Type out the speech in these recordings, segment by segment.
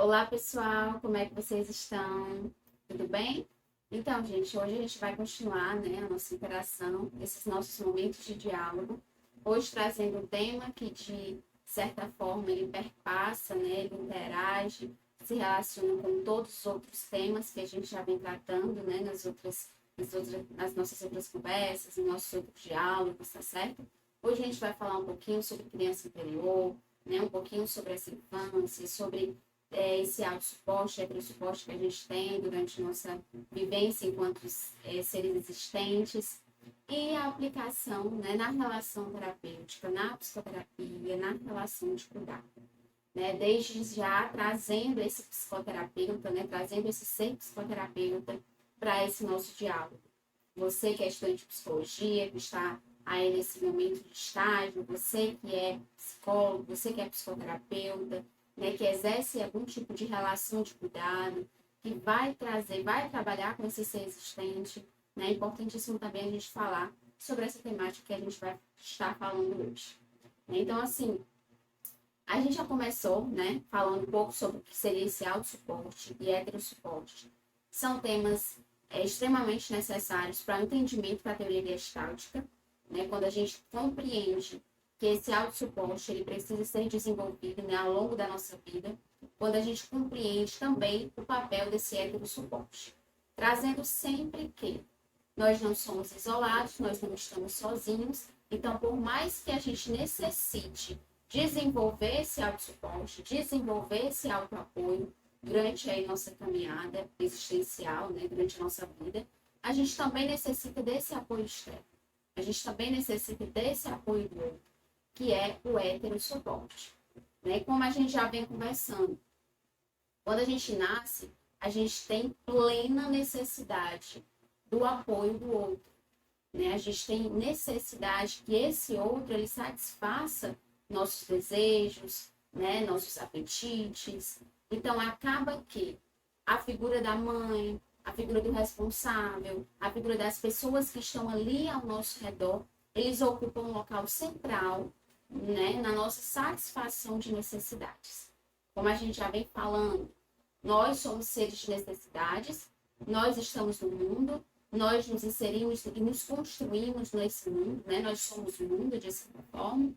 Olá, pessoal, como é que vocês estão? Tudo bem? Então, gente, hoje a gente vai continuar, a nossa interação, esses nossos momentos de diálogo. Hoje trazendo um tema que, de certa forma, ele perpassa, ele interage, se relaciona com todos os outros temas que a gente já vem tratando, nas nossas outras conversas, nos nossos outros diálogos, tá certo? Hoje a gente vai falar um pouquinho sobre criança interior, um pouquinho sobre essa infância, sobre esse autossuporte, heterossuporte que a gente tem durante nossa vivência enquanto seres existentes e a aplicação na relação terapêutica, na psicoterapia, na relação de cuidado. Desde já trazendo esse psicoterapeuta, trazendo esse ser psicoterapeuta para esse nosso diálogo. Você que é estudante de psicologia, que está aí nesse momento de estágio, você que é psicólogo, você que é psicoterapeuta, que exerce algum tipo de relação de cuidado, que vai trabalhar com esse ser existente, É importantíssimo também a gente falar sobre essa temática que a gente vai estar falando hoje. Então, assim, a gente já começou, falando um pouco sobre o que seria esse autossuporte e heterossuporte. São temas extremamente necessários para o entendimento da teoria gestáltica, quando a gente compreende que esse autossuporte ele precisa ser desenvolvido ao longo da nossa vida, quando a gente compreende também o papel desse heterossuporte, trazendo sempre que nós não somos isolados, nós não estamos sozinhos, então por mais que a gente necessite desenvolver esse autossuporte, desenvolver esse autoapoio durante a nossa caminhada existencial, durante a nossa vida, a gente também necessita desse apoio externo. A gente também necessita desse apoio do outro, que é o heterossuporte. Como a gente já vem conversando, quando a gente nasce, a gente tem plena necessidade do apoio do outro. A gente tem necessidade que esse outro ele satisfaça nossos desejos, nossos apetites. Então, acaba que a figura da mãe, a figura do responsável, a figura das pessoas que estão ali ao nosso redor, eles ocupam um local central, na nossa satisfação de necessidades. Como a gente já vem falando, nós somos seres de necessidades, nós estamos no mundo, nós nos inserimos e nos construímos nesse mundo, nós somos o mundo de certa forma,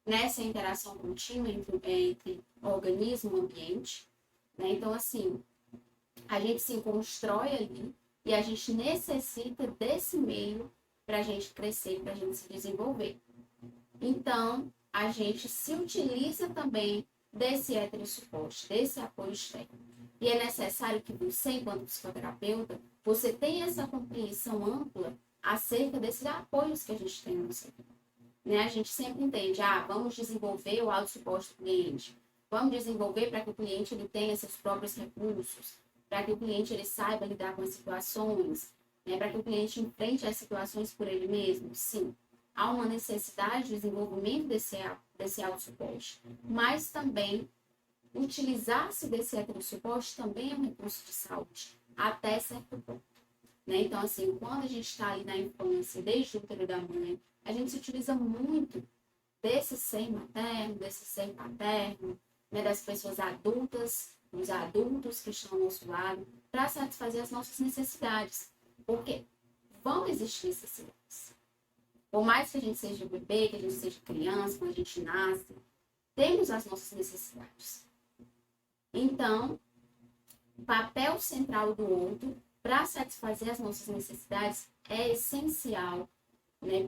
nessa interação contínua entre organismo e ambiente. Então, assim, a gente se constrói ali e a gente necessita desse meio para a gente crescer, para a gente se desenvolver. Então, a gente se utiliza também desse heterossuporte, desse apoio externo. E é necessário que você, enquanto psicoterapeuta, você tenha essa compreensão ampla acerca desses apoios que a gente tem no nosso vida. A gente sempre entende, vamos desenvolver o autossuporte do cliente, vamos desenvolver para que o cliente ele tenha seus próprios recursos, para que o cliente ele saiba lidar com as situações, para que o cliente enfrente as situações por ele mesmo. Sim, há uma necessidade de desenvolvimento desse autossuporte, mas também utilizar-se desse heterossuporte também é um recurso de saúde, até certo ponto. Então, assim, quando a gente está ali na infância, desde o útero da mãe, a gente se utiliza muito desse ser materno, desse ser paterno, das pessoas adultas, dos adultos que estão ao nosso lado, para satisfazer as nossas necessidades. Porque vão existir necessidades. Por mais que a gente seja bebê, que a gente seja criança, quando a gente nasce, temos as nossas necessidades. Então, o papel central do outro para satisfazer as nossas necessidades é essencial,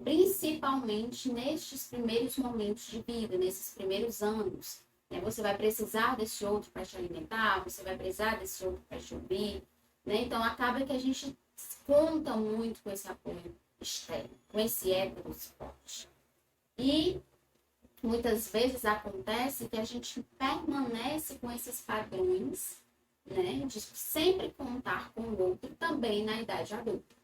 principalmente nestes primeiros momentos de vida, nesses primeiros anos. Você vai precisar desse outro para te alimentar, você vai precisar desse outro para te ouvir. Então, acaba que a gente conta muito com esse apoio externo, com esse heterossuporte. E muitas vezes acontece que a gente permanece com esses padrões, de sempre contar com o outro também na idade adulta.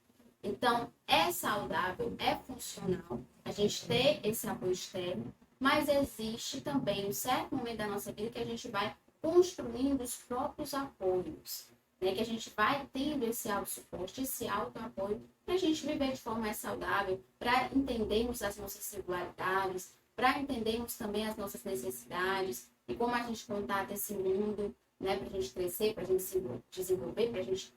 Então, é saudável, é funcional a gente ter esse apoio externo, mas existe também um certo momento da nossa vida que a gente vai construindo os próprios apoios, que a gente vai tendo esse autossuporte, esse autoapoio, para a gente viver de forma mais saudável, para entendermos as nossas singularidades, para entendermos também as nossas necessidades e como a gente contata esse mundo, né, para a gente crescer, para a gente se desenvolver, para a gente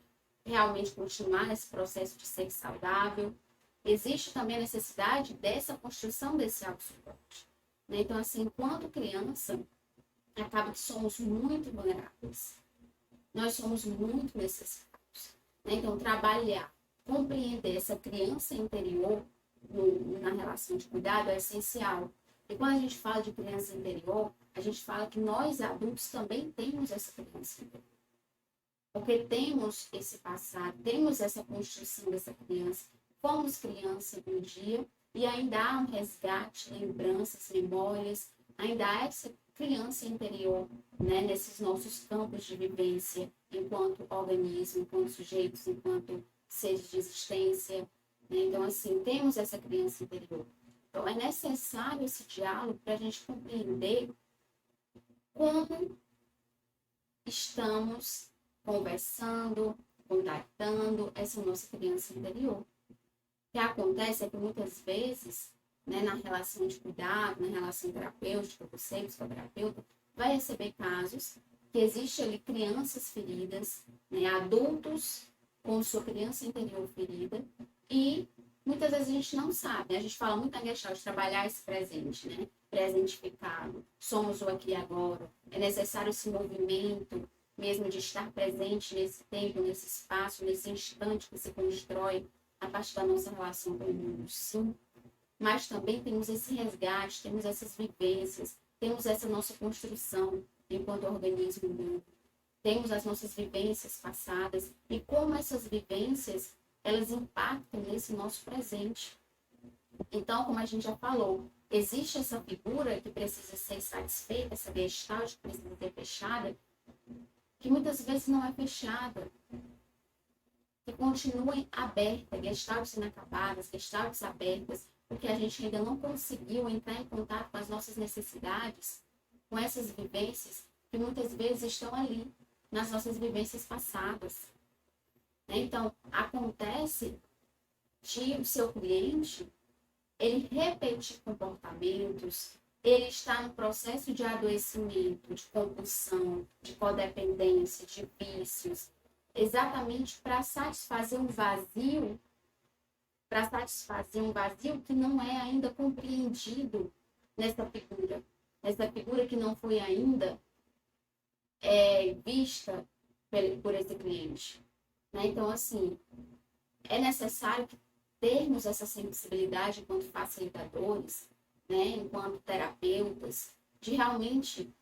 realmente continuar nesse processo de ser saudável. Existe também a necessidade dessa construção desse autossuporte. Né? Então, assim, enquanto criança, acaba que somos muito vulneráveis. Nós somos muito necessitados. Né? Então, trabalhar, compreender essa criança interior na relação de cuidado é essencial. E quando a gente fala de criança interior, a gente fala que nós adultos também temos essa criança interior. Porque temos esse passado, temos essa construção dessa criança. Fomos criança um dia e ainda há um resgate, lembranças, memórias, ainda há essa criança interior, né, nesses nossos campos de vivência, enquanto organismo, enquanto sujeitos, enquanto seres de existência. Né? Então, assim, temos essa criança interior. Então, é necessário esse diálogo para a gente compreender como estamos conversando, contactando essa nossa criança interior. O que acontece é que muitas vezes, né, na relação de cuidado, na relação terapêutica, você, psicoterapeuta, vai receber casos que existe ali crianças feridas, né, adultos com sua criança interior ferida, e muitas vezes a gente não sabe, né? A gente fala muito na questão de trabalhar esse presente, né? Presentificado, somos o aqui e agora, é necessário esse movimento, mesmo de estar presente nesse tempo, nesse espaço, nesse instante que se constrói a partir da nossa relação com o mundo, sim. Mas também temos esse resgate, temos essas vivências, temos essa nossa construção enquanto organismo humano. Temos as nossas vivências passadas e como essas vivências, elas impactam nesse nosso presente. Então, como a gente já falou, existe essa figura que precisa ser satisfeita, essa gestalt que precisa ser fechada, que muitas vezes não é fechada, que continuem abertas, gestaltes inacabadas, gestaltes abertas, porque a gente ainda não conseguiu entrar em contato com as nossas necessidades, com essas vivências que muitas vezes estão ali, nas nossas vivências passadas. Então, acontece de o seu cliente, ele repetir comportamentos, ele está no processo de adoecimento, de compulsão, de codependência, de vícios, exatamente para satisfazer um vazio, que não é ainda compreendido nessa figura que não foi ainda vista por esse cliente. Né? Então, assim, é necessário termos essa sensibilidade enquanto facilitadores, né? Enquanto terapeutas, de realmente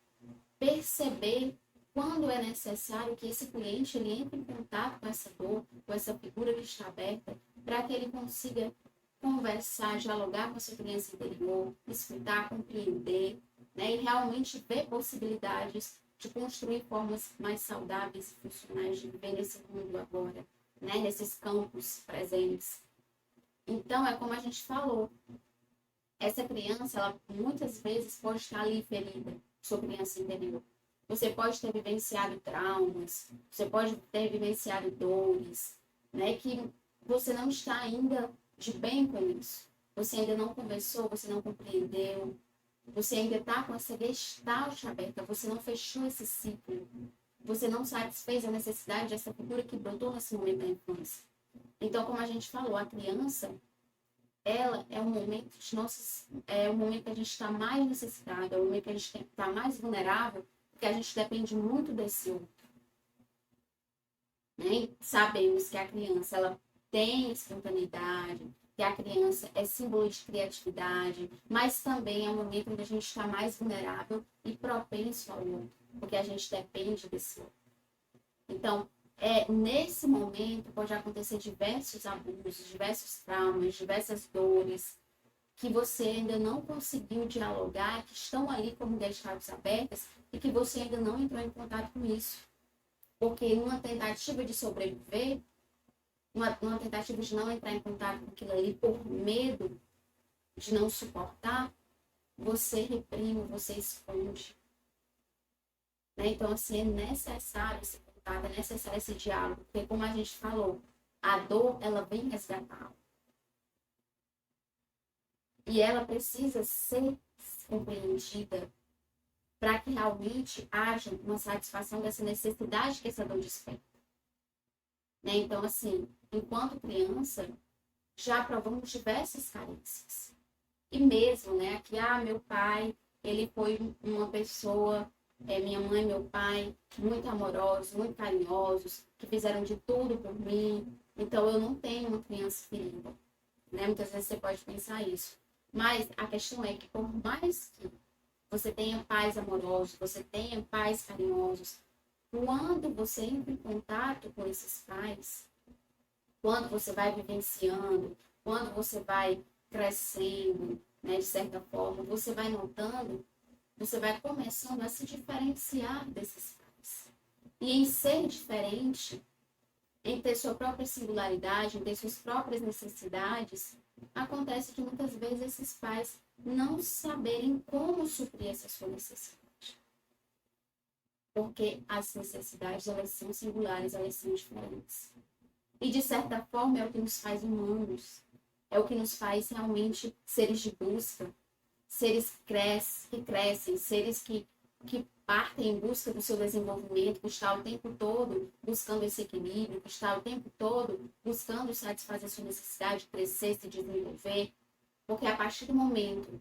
perceber quando é necessário que esse cliente ele entre em contato com essa dor, com essa figura que está aberta, para que ele consiga conversar, dialogar com a sua criança interior, escutar, compreender, né? E realmente ver possibilidades de construir formas mais saudáveis e funcionais de viver nesse mundo agora, né? Nesses campos presentes. Então, é como a gente falou, essa criança, ela muitas vezes pode estar ali ferida, sua criança interior. Você pode ter vivenciado traumas, você pode ter vivenciado dores, né? Que você não está ainda de bem com isso. Você ainda não conversou, você não compreendeu, você ainda está com essa gestalt aberta, você não fechou esse ciclo, você não satisfez a necessidade dessa figura que brotou nesse momento da infância. Então, como a gente falou, a criança, ela é um momento é o momento que a gente está mais necessitado, é o momento que a gente está mais vulnerável, porque a gente depende muito desse outro. Né? Sabemos que a criança, ela tem espontaneidade, que a criança é símbolo de criatividade, mas também é um momento onde a gente está mais vulnerável e propenso ao outro, porque a gente depende desse outro. Então, nesse momento pode acontecer diversos abusos, diversos traumas, diversas dores, que você ainda não conseguiu dialogar, que estão ali como gestaltes abertas e que você ainda não entrou em contato com isso. Porque numa tentativa de sobreviver, numa tentativa de não entrar em contato com aquilo ali por medo de não suportar, você reprime, você esconde. Né? Então, assim, é necessário esse contato, é necessário esse diálogo, porque como a gente falou, a dor, ela vem resgatar. E ela precisa ser compreendida, para que realmente haja uma satisfação dessa necessidade que essa dor desperta. Né? Então, assim, enquanto criança, já provamos diversas carências. E mesmo, né, que, meu pai, ele foi uma pessoa, minha mãe e meu pai, muito amorosos, muito carinhosos, que fizeram de tudo por mim. Então, eu não tenho uma criança ferida. Né? Muitas vezes você pode pensar isso. Mas a questão é que, por mais que você tenha pais amorosos, você tenha pais carinhosos, quando você entra em contato com esses pais, quando você vai vivenciando, quando você vai crescendo, né, de certa forma, você vai notando, você vai começando a se diferenciar desses pais. E em ser diferente, em ter sua própria singularidade, em ter suas próprias necessidades, acontece que muitas vezes esses pais não saberem como suprir essa sua necessidade. Porque as necessidades, elas são singulares, elas são diferentes. E, de certa forma, é o que nos faz humanos. É o que nos faz realmente seres de busca. Seres que crescem, seres que partem em busca do seu desenvolvimento, que está o tempo todo buscando esse equilíbrio, que está o tempo todo buscando satisfazer sua necessidade de crescer, se desenvolver. Porque a partir do momento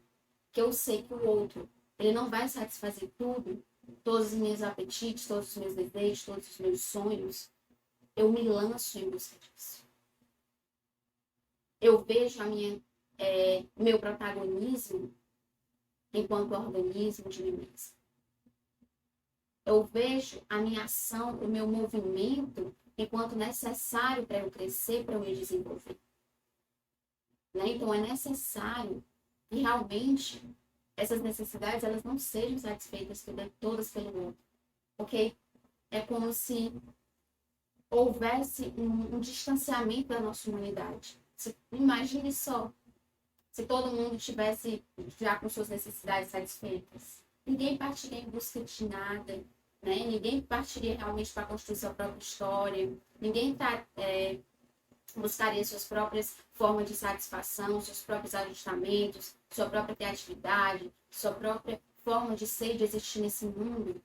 que eu sei que o outro, ele não vai satisfazer tudo, todos os meus apetites, todos os meus desejos, todos os meus sonhos, eu me lanço em busca disso. Eu vejo meu protagonismo enquanto organismo de mim mesmo. Eu vejo a minha ação, o meu movimento enquanto necessário para eu crescer, para eu me desenvolver. Né? Então, é necessário que realmente essas necessidades elas não sejam satisfeitas todas pelo outro. Porque é como se houvesse um distanciamento da nossa humanidade. Imagine só, se todo mundo tivesse já com suas necessidades satisfeitas. Ninguém partiria em busca de nada, né? Ninguém partiria realmente para construir sua própria história. Ninguém buscaria suas próprias formas de satisfação, seus próprios ajustamentos, sua própria criatividade, sua própria forma de ser e de existir nesse mundo.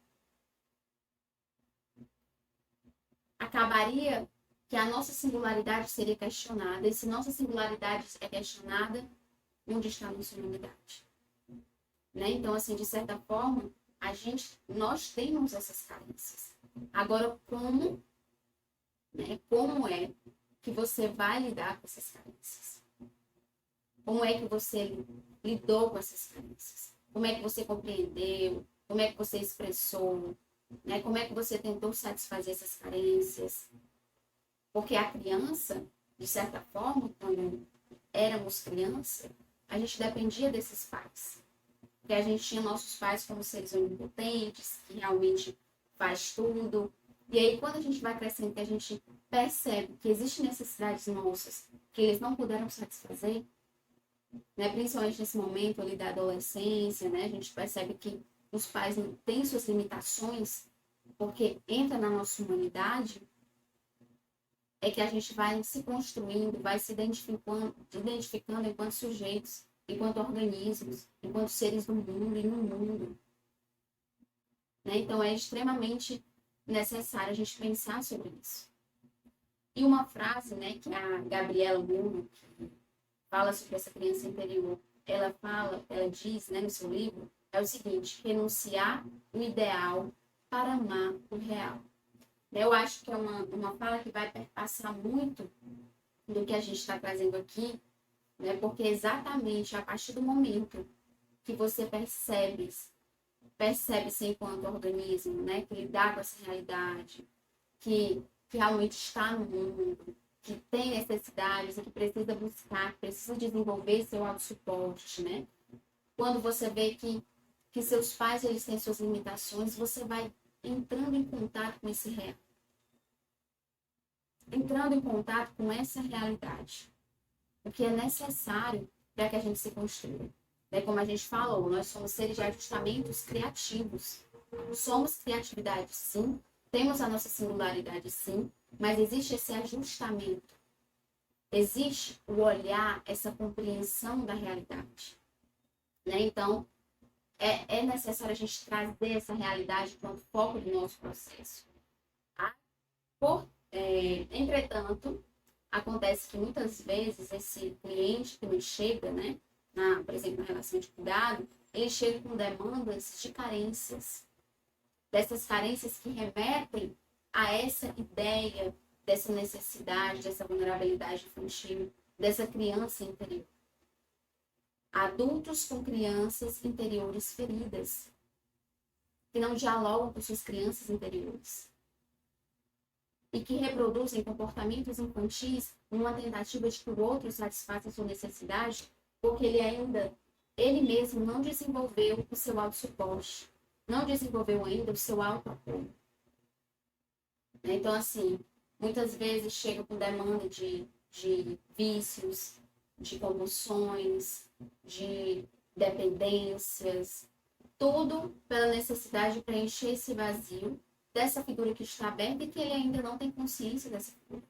Acabaria que a nossa singularidade seria questionada. E se nossa singularidade é questionada, onde está a nossa humanidade? Né? Então, assim, de certa forma, nós temos essas carências. Agora, como é que você vai lidar com essas carências? Como é que você lidou com essas carências? Como é que você compreendeu? Como é que você expressou? Né? Como é que você tentou satisfazer essas carências? Porque a criança, de certa forma, quando éramos criança, a gente dependia desses pais. Porque a gente tinha nossos pais como seres onipotentes, que realmente faz tudo. E aí, quando a gente vai crescendo, que a gente percebe que existem necessidades nossas que eles não puderam satisfazer, né? Principalmente nesse momento ali da adolescência, né? A gente percebe que os pais têm suas limitações, porque entra na nossa humanidade, é que a gente vai se construindo, vai se identificando enquanto sujeitos, enquanto organismos, enquanto seres do mundo e no mundo. Né? Então, é extremamente necessário a gente pensar sobre isso. E uma frase, né, que a Gabriela Muno fala sobre essa criança interior, ela diz, né, no seu livro, é o seguinte: renunciar o ideal para amar o real. Eu acho que é uma fala que vai perpassar muito do que a gente está trazendo aqui, né? Porque exatamente a partir do momento que você percebe-se enquanto organismo, né? Que lidar com essa realidade, que realmente está no mundo, que tem necessidades e que precisa buscar, que precisa desenvolver seu autossuporte, né? Quando você vê que seus pais eles têm suas limitações, você vai entrando em contato com esse real. Entrando em contato com essa realidade. O que é necessário para que a gente se construa. Como a gente falou, nós somos seres de ajustamentos criativos. Somos criatividade, sim. Temos a nossa singularidade, sim. Mas existe esse ajustamento. Existe o olhar, essa compreensão da realidade. Né? Então, é necessário a gente trazer essa realidade como foco do nosso processo. Entretanto, acontece que muitas vezes esse cliente que nos chega, né, por exemplo, na relação de cuidado, ele chega com demandas de carências, dessas carências que remetem a essa ideia, dessa necessidade, dessa vulnerabilidade infantil, dessa criança interior. Adultos com crianças interiores feridas, que não dialogam com suas crianças interiores e que reproduzem comportamentos infantis numa tentativa de que o outro satisfaça a sua necessidade, porque ele mesmo não desenvolveu o seu autossuporte, não desenvolveu ainda o seu autoapoio. Então, assim, muitas vezes chega com demanda de vícios, de compulsões, de dependências, tudo pela necessidade de preencher esse vazio dessa figura que está aberta e que ele ainda não tem consciência dessa figura.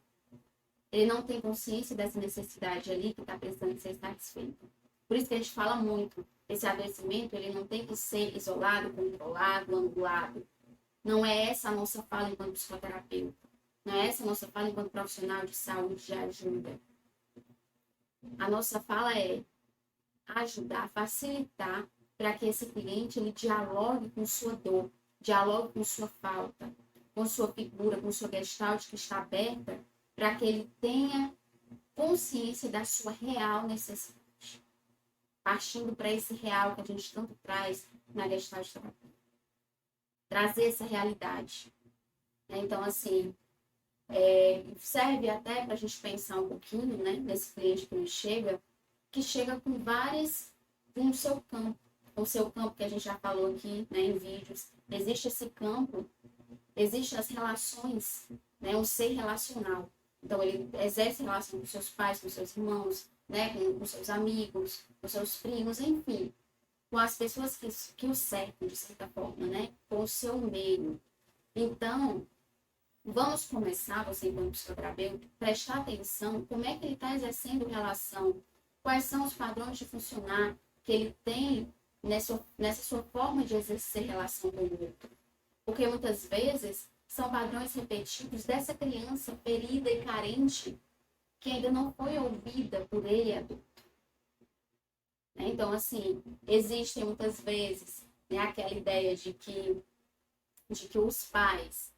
Ele não tem consciência dessa necessidade ali que está precisando ser satisfeita. Por isso que a gente fala muito, esse adoecimento ele não tem que ser isolado, controlado, angulado. Não é essa a nossa fala enquanto psicoterapeuta. Não é essa a nossa fala enquanto profissional de saúde, de ajuda. A nossa fala é ajudar, facilitar para que esse cliente ele dialogue com sua dor, dialogue com sua falta, com sua figura, com sua gestalt que está aberta, para que ele tenha consciência da sua real necessidade. Partindo para esse real que a gente tanto traz na gestalt terapia. Trazer essa realidade. Então, assim, serve até para a gente pensar um pouquinho, né, nesse cliente que chega com várias, no seu campo. O seu campo que a gente já falou aqui, né, em vídeos. Existe esse campo, existem as relações, né, um ser relacional. Então, ele exerce relação com seus pais, com seus irmãos, né, com seus amigos, com seus primos, enfim. Com as pessoas que o cercam, de certa forma, né, com o seu meio. Então, vamos começar, você enquanto psicoterapeuta, prestar atenção como é que ele está exercendo relação, quais são os padrões de funcionar que ele tem nessa sua forma de exercer relação com o outro. Porque muitas vezes são padrões repetidos dessa criança ferida e carente que ainda não foi ouvida por ele adulto. Então, assim, existem muitas vezes, né, aquela ideia de que os pais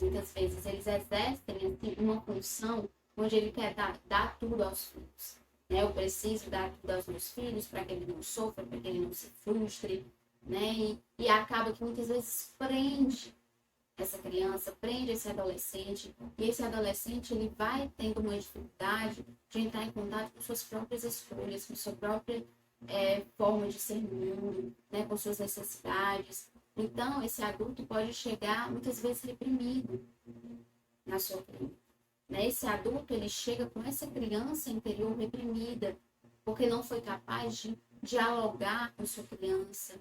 muitas vezes eles exercem assim, uma função onde ele quer dar tudo aos filhos. Eu preciso dar tudo aos meus filhos para que ele não sofra, para que ele não se frustre, né? E acaba que muitas vezes prende essa criança, prende esse adolescente, e esse adolescente ele vai tendo uma dificuldade de entrar em contato com suas próprias escolhas, com sua própria forma de ser no mundo, né? Com suas necessidades. Então, esse adulto pode chegar muitas vezes reprimido na sua clínica. Esse adulto, ele chega com essa criança interior reprimida, porque não foi capaz de dialogar com sua criança,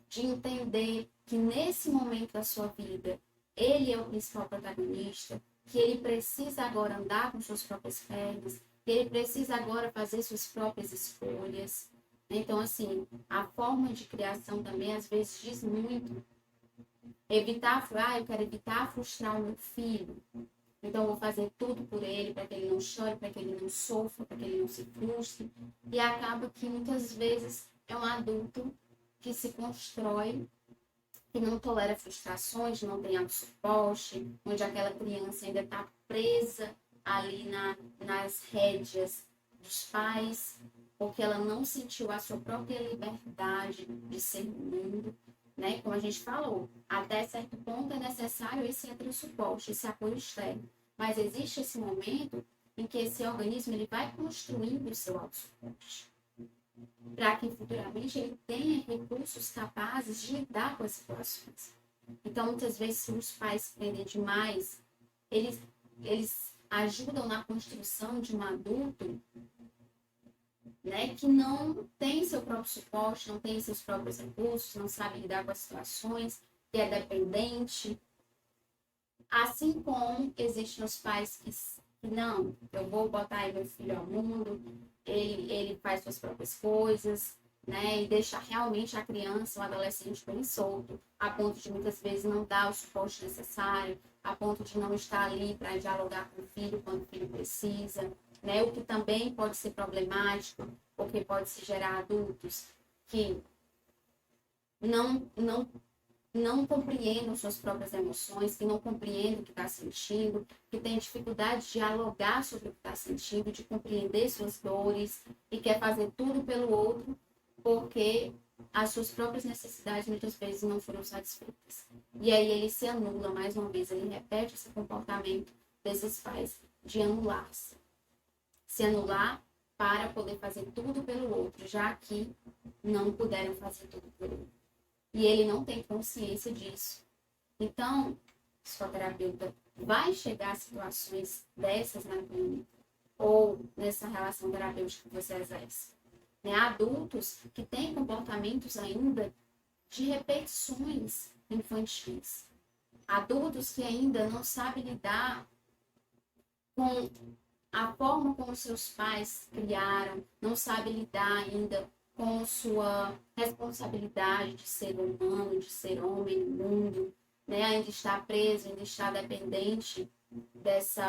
de entender que nesse momento da sua vida, ele é o principal protagonista, que ele precisa agora andar com suas próprias pernas, que ele precisa agora fazer suas próprias escolhas. Então, assim, a forma de criação também, às vezes, diz muito. Eu quero evitar frustrar o meu filho. Então, eu vou fazer tudo por ele, para que ele não chore, para que ele não sofra, para que ele não se frustre. E acaba que, muitas vezes, é um adulto que se constrói, que não tolera frustrações, não tem autossuporte, onde aquela criança ainda está presa ali nas rédeas dos pais, porque ela não sentiu a sua própria liberdade de ser no mundo, né? Como a gente falou, até certo ponto é necessário esse suporte, esse apoio externo. Mas existe esse momento em que esse organismo ele vai construindo o seu autossuporte, para que futuramente ele tenha recursos capazes de lidar com as situações. Então, muitas vezes, se os pais prendem demais, eles ajudam na construção de um adulto, né, que não tem seu próprio suporte, não tem seus próprios recursos, não sabe lidar com as situações, que é dependente. Assim como existem os pais que não, eu vou botar aí meu filho ao mundo, ele faz suas próprias coisas, né? E deixar realmente a criança, o adolescente bem solto, a ponto de muitas vezes não dar o suporte necessário, a ponto de não estar ali para dialogar com o filho quando o filho precisa, né? O que também pode ser problemático, porque pode se gerar adultos que não não compreendem suas próprias emoções, que não compreendem o que está sentindo, que tem dificuldade de dialogar sobre o que está sentindo, de compreender suas dores e quer fazer tudo pelo outro porque as suas próprias necessidades muitas vezes não foram satisfeitas. E aí ele se anula mais uma vez, ele repete esse comportamento desses pais de anular-se. Se anular para poder fazer tudo pelo outro, já que não puderam fazer tudo pelo outro. E ele não tem consciência disso. Então, o psicoterapeuta vai chegar a situações dessas na clínica ou nessa relação terapêutica que você exerce. Né? Adultos que têm comportamentos ainda de repetições infantis. Adultos que ainda não sabem lidar com a forma como seus pais criaram, não sabem lidar ainda com sua responsabilidade de ser humano, de ser homem no mundo, né? Ainda está preso, ainda está dependente desse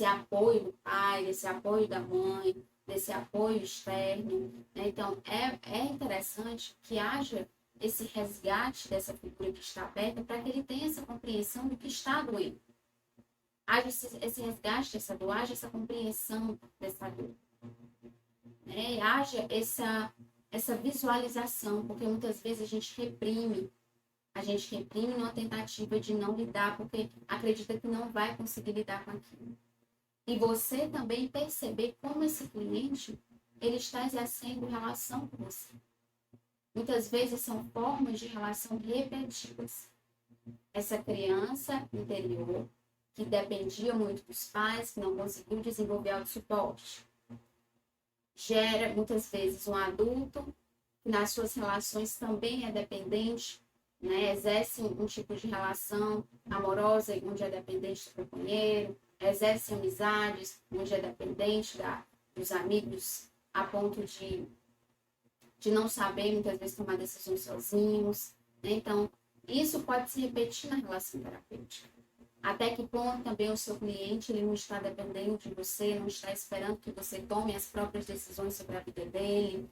apoio do pai, desse apoio da mãe, desse apoio externo. Né? Então, é interessante que haja esse resgate dessa figura que está perto para que ele tenha essa compreensão do que está doendo. Haja esse resgate dessa dor, haja essa compreensão dessa dor. Né? Haja essa visualização, porque muitas vezes a gente reprime numa tentativa de não lidar, porque acredita que não vai conseguir lidar com aquilo. E você também perceber como esse cliente ele está exercendo relação com você. Muitas vezes são formas de relação repetidas. Essa criança interior que dependia muito dos pais, que não conseguiu desenvolver autossuporte, gera muitas vezes um adulto que nas suas relações também é dependente, né? Exerce um tipo de relação amorosa onde é dependente do companheiro, exerce amizades onde é dependente dos amigos a ponto de não saber muitas vezes tomar decisões sozinhos. Né? Então, isso pode se repetir na relação terapêutica. Até que ponto também o seu cliente ele não está dependendo de você, não está esperando que você tome as próprias decisões sobre a vida dele.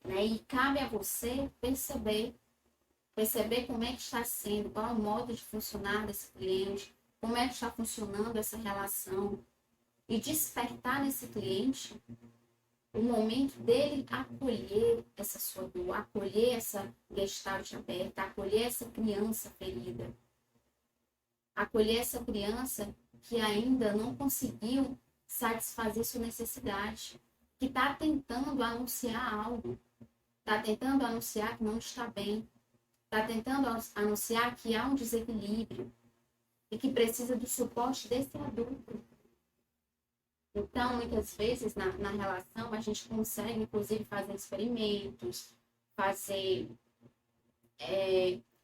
Né? E cabe a você perceber como é que está sendo, qual é o modo de funcionar desse cliente, como é que está funcionando essa relação. E despertar nesse cliente o momento dele acolher essa sua dor, acolher essa gestalt aberta, acolher essa criança ferida. Acolher essa criança que ainda não conseguiu satisfazer sua necessidade, que está tentando anunciar algo, está tentando anunciar que não está bem, está tentando anunciar que há um desequilíbrio e que precisa do suporte desse adulto. Então, muitas vezes, na relação, a gente consegue, inclusive, fazer experimentos, fazer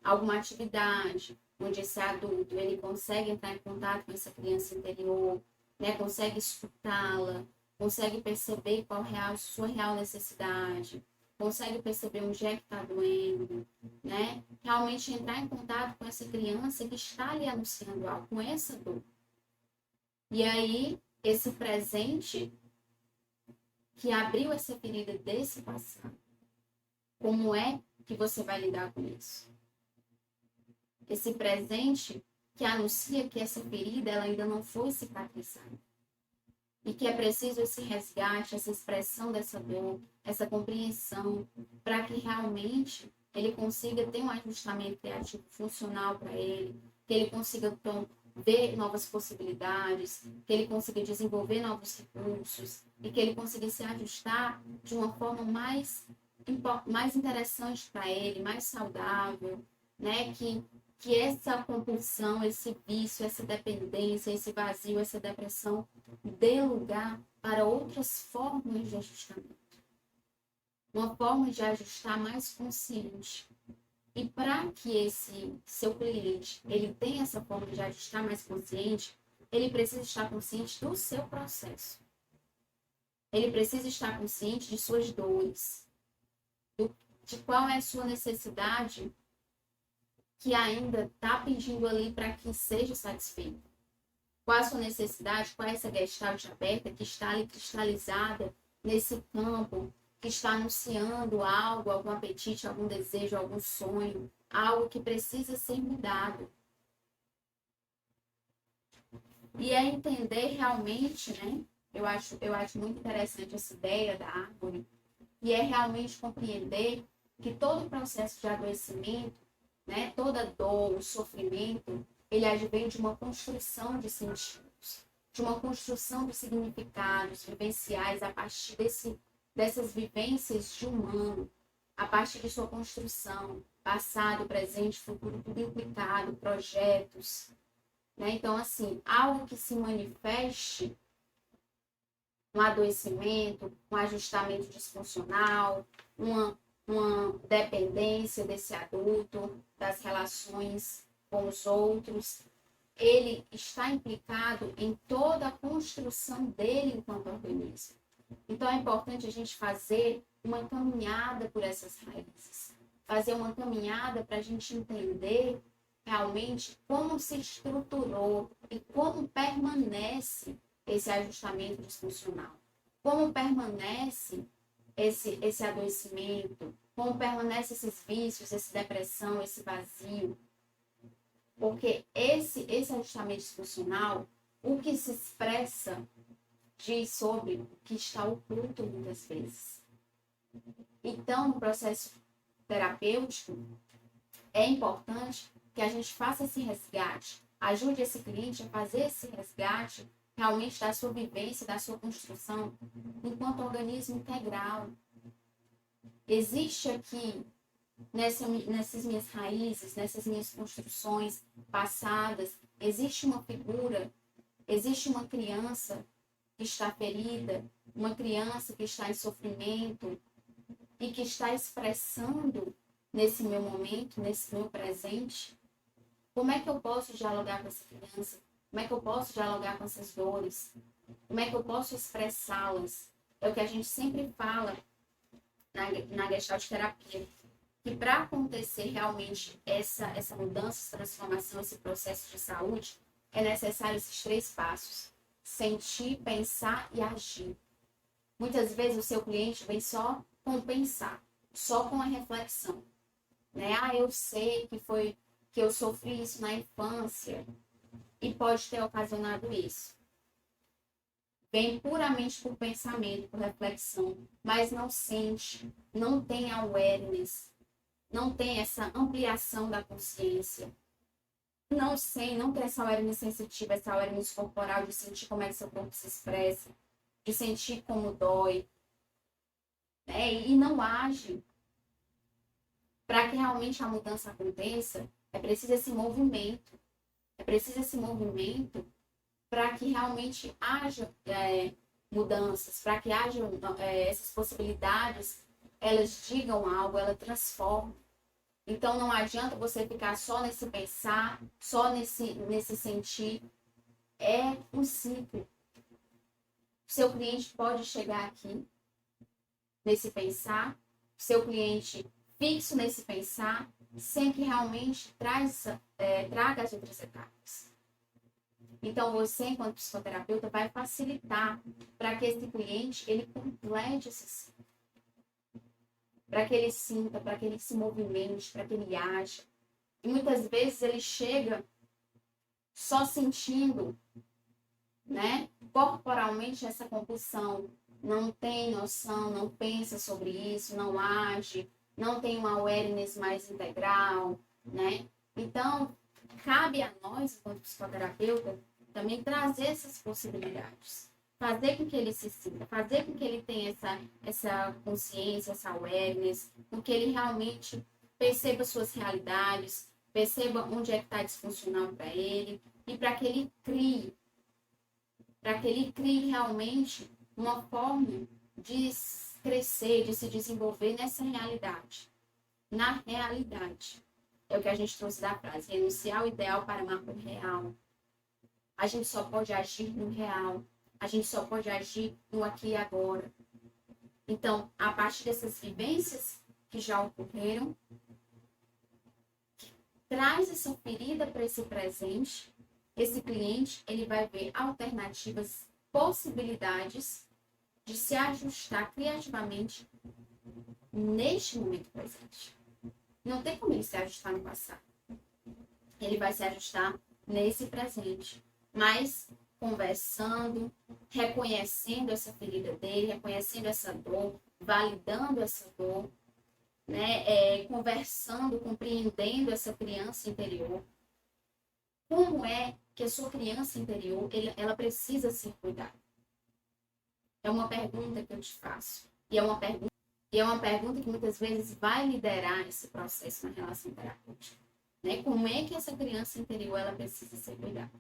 alguma atividade, onde esse adulto ele consegue entrar em contato com essa criança interior, né? Consegue escutá-la, consegue perceber qual é a sua real necessidade, consegue perceber onde é que está doendo, né? Realmente entrar em contato com essa criança que está ali anunciando algo, com essa dor. E aí, esse presente que abriu essa ferida desse passado, como é que você vai lidar com isso? Esse presente que anuncia que essa ferida ela ainda não foi cicatrizada. E que é preciso esse resgate, essa expressão dessa dor, essa compreensão, para que realmente ele consiga ter um ajustamento criativo funcional para ele, que ele consiga ver novas possibilidades, que ele consiga desenvolver novos recursos e que ele consiga se ajustar de uma forma mais interessante para ele, mais saudável, né? Que essa compulsão, esse vício, essa dependência, esse vazio, essa depressão dê lugar para outras formas de ajustamento. Uma forma de ajustar mais consciente. E para que esse seu cliente ele tenha essa forma de ajustar mais consciente, ele precisa estar consciente do seu processo. Ele precisa estar consciente de suas dores. de qual é a sua necessidade que ainda está pedindo ali para que seja satisfeito. Qual a sua necessidade, qual é essa gestalt aberta que está ali cristalizada nesse campo, que está anunciando algo, algum apetite, algum desejo, algum sonho, algo que precisa ser mudado. E é entender realmente, né? Eu acho muito interessante essa ideia da árvore, e é realmente compreender que todo o processo de adoecimento, né, toda dor, o sofrimento, ele advém de uma construção de sentidos, de uma construção de significados vivenciais a partir dessas vivências de humano, a partir de sua construção, passado, presente, futuro, tudo implicado, projetos, né? Então, assim, algo que se manifeste, um adoecimento, um ajustamento disfuncional, uma dependência desse adulto, das relações com os outros, ele está implicado em toda a construção dele enquanto organismo. Então, é importante a gente fazer uma caminhada por essas raízes, fazer uma caminhada para a gente entender realmente como se estruturou e como permanece esse ajustamento disfuncional, como permanece esse adoecimento, como permanece esses vícios, essa depressão, esse vazio. Porque esse ajustamento disfuncional, o que se expressa, diz sobre o que está oculto muitas vezes. Então, no processo terapêutico, é importante que a gente faça esse resgate, ajude esse cliente a fazer esse resgate realmente da sua vivência, da sua construção, enquanto organismo integral. Existe aqui, nessas minhas raízes, nessas minhas construções passadas, existe uma figura, existe uma criança que está ferida, uma criança que está em sofrimento e que está expressando nesse meu momento, nesse meu presente. Como é que eu posso dialogar com essa criança? Como é que eu posso dialogar com essas dores? Como é que eu posso expressá-las? É o que a gente sempre fala na Gestalt terapia. Que para acontecer realmente essa mudança, essa transformação, esse processo de saúde, é necessário esses 3 passos. Sentir, pensar e agir. Muitas vezes o seu cliente vem só com pensar, só com a reflexão. Né? Eu sei que eu sofri isso na infância e pode ter ocasionado isso. Vem puramente por pensamento, por reflexão, mas não sente, não tem awareness, não tem essa ampliação da consciência. Não tem essa awareness sensitiva, essa awareness corporal de sentir como é que seu corpo se expressa, de sentir como dói, né? E não age. Para que realmente a mudança aconteça, é preciso esse movimento. É preciso esse movimento para que realmente haja mudanças, para que haja essas possibilidades, elas digam algo, elas transformam. Então, não adianta você ficar só nesse pensar, só nesse sentir. É um ciclo. O seu cliente pode chegar aqui, nesse pensar, o seu cliente fixo nesse pensar, sem que realmente traga as outras etapas. Então, você, enquanto psicoterapeuta, vai facilitar para que esse cliente ele complete esse ciclo. Para que ele sinta, para que ele se movimente, para que ele aja. E muitas vezes ele chega só sentindo, né, corporalmente essa compulsão. Não tem noção, não pensa sobre isso, não age, não tem uma awareness mais integral, né? Então, cabe a nós, enquanto psicoterapeuta, também trazer essas possibilidades. Fazer com que ele se sinta, fazer com que ele tenha essa consciência, essa awareness, com que ele realmente perceba suas realidades, perceba onde é que está disfuncional para ele, e para que ele crie realmente uma forma de crescer, de se desenvolver nessa realidade. Na realidade. É o que a gente trouxe da frase, renunciar ao ideal para amar o real. A gente só pode agir no real. A gente só pode agir no aqui e agora. Então, a partir dessas vivências que já ocorreram, traz essa ferida para esse presente. Esse cliente, ele vai ver alternativas, possibilidades de se ajustar criativamente neste momento presente. Não tem como ele se ajustar no passado. Ele vai se ajustar nesse presente. Mas conversando, reconhecendo essa ferida dele, reconhecendo essa dor, validando essa dor, né? Conversando, compreendendo essa criança interior. Como é que a sua criança interior, ela precisa ser cuidada? É uma pergunta que eu te faço. E é uma pergunta que muitas vezes vai liderar esse processo na relação terapêutica. Né? Como é que essa criança interior, ela precisa ser cuidada?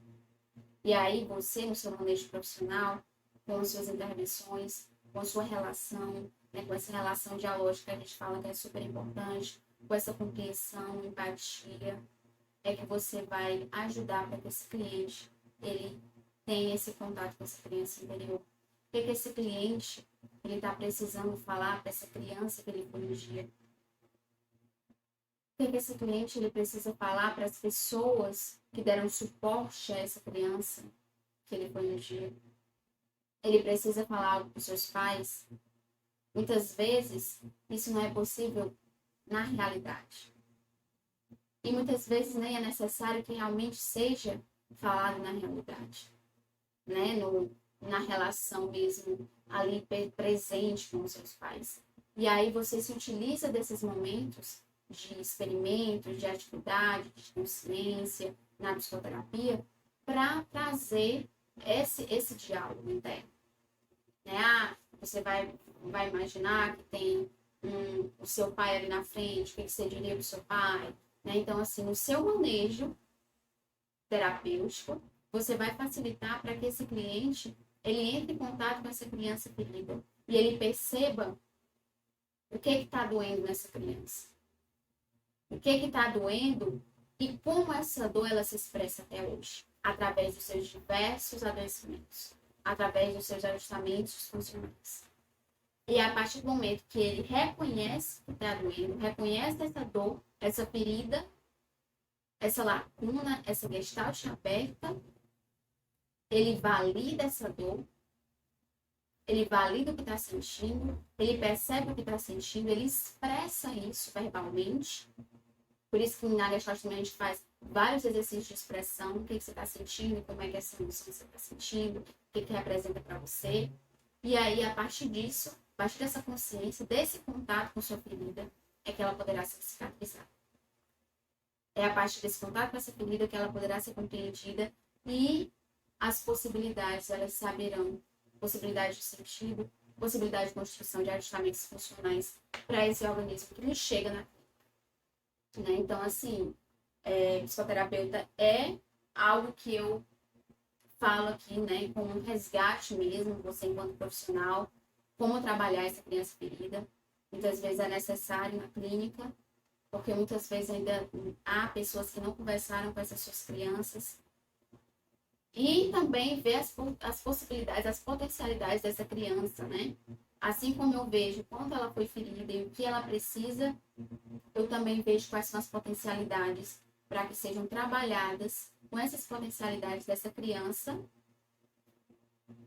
E aí você, no seu manejo profissional, com as suas intervenções, com a sua relação, né? Com essa relação dialógica que a gente fala que é super importante, com essa compreensão, empatia, é que você vai ajudar para que esse cliente, ele tenha esse contato com essa criança interior. O que esse cliente, ele está precisando falar para essa criança que ele foi um dia? O que esse cliente, ele precisa falar para as pessoas que deram suporte a essa criança que ele foi um dia? Ele precisa falar algo para os seus pais? Muitas vezes, isso não é possível na realidade. E muitas vezes nem é necessário que realmente seja falado na realidade, né? Na relação mesmo ali presente com os seus pais. E aí você se utiliza desses momentos de experimentos, de atividade, de consciência, na psicoterapia, para trazer esse diálogo interno. Né? Você vai imaginar que tem o seu pai ali na frente, o que você diria para o seu pai? Né? Então, assim, no seu manejo terapêutico, você vai facilitar para que esse cliente ele entre em contato com essa criança ferida e ele perceba o que está doendo nessa criança. O que está doendo e como essa dor ela se expressa até hoje, através dos seus diversos adoecimentos, através dos seus ajustamentos funcionais. E a partir do momento que ele reconhece que está doendo, reconhece essa dor, essa ferida, essa lacuna, essa gestalt aberta, ele valida essa dor, ele valida o que está sentindo, ele percebe o que está sentindo, ele expressa isso verbalmente. Por isso que na Gestalt também a gente faz vários exercícios de expressão, o que você está sentindo, como é que essa emoção você está sentindo, o que representa para você. E aí, a partir disso, a partir dessa consciência, desse contato com sua ferida, é que ela poderá ser cicatrizada. É a partir desse contato com essa ferida que ela poderá ser compreendida e as possibilidades, elas saberão, possibilidade de sentido, possibilidade de construção de ajustamentos funcionais para esse organismo que nos chega na clínica. Né? Então, assim, psicoterapeuta é algo que eu falo aqui, né, como um resgate mesmo, você enquanto profissional, como trabalhar essa criança ferida. Muitas vezes é necessário na clínica, porque muitas vezes ainda há pessoas que não conversaram com essas suas crianças. E também ver as possibilidades, as potencialidades dessa criança, né? Assim como eu vejo quanto ela foi ferida e o que ela precisa, eu também vejo quais são as potencialidades para que sejam trabalhadas com essas potencialidades dessa criança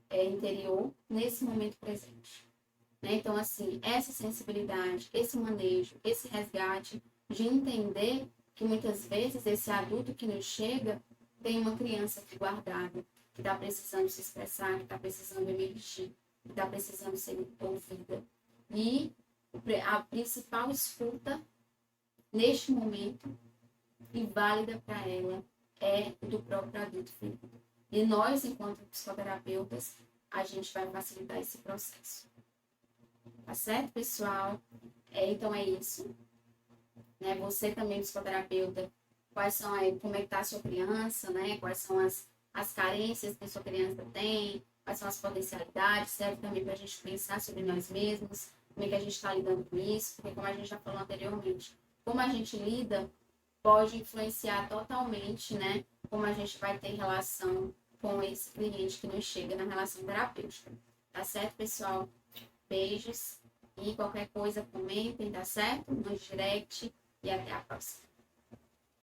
interior nesse momento presente. Né? Então, assim, essa sensibilidade, esse manejo, esse resgate de entender que muitas vezes esse adulto que nos chega tem uma criança aqui guardada, que está precisando se expressar, que está precisando emergir, que está precisando ser ouvida. E a principal escuta neste momento e válida para ela é do próprio adulto ferido. E nós, enquanto psicoterapeutas, a gente vai facilitar esse processo. Tá certo, pessoal? Então é isso. Né? Você também, psicoterapeuta, quais são aí, como é que está a sua criança, né? Quais são as carências que a sua criança tem, quais são as potencialidades, serve também para a gente pensar sobre nós mesmos, como é que a gente está lidando com isso, porque como a gente já falou anteriormente, como a gente lida pode influenciar totalmente, né? Como a gente vai ter relação com esse cliente que nos chega na relação terapêutica. Tá certo, pessoal? Beijos E qualquer coisa, comentem, tá certo? No direct e até a próxima.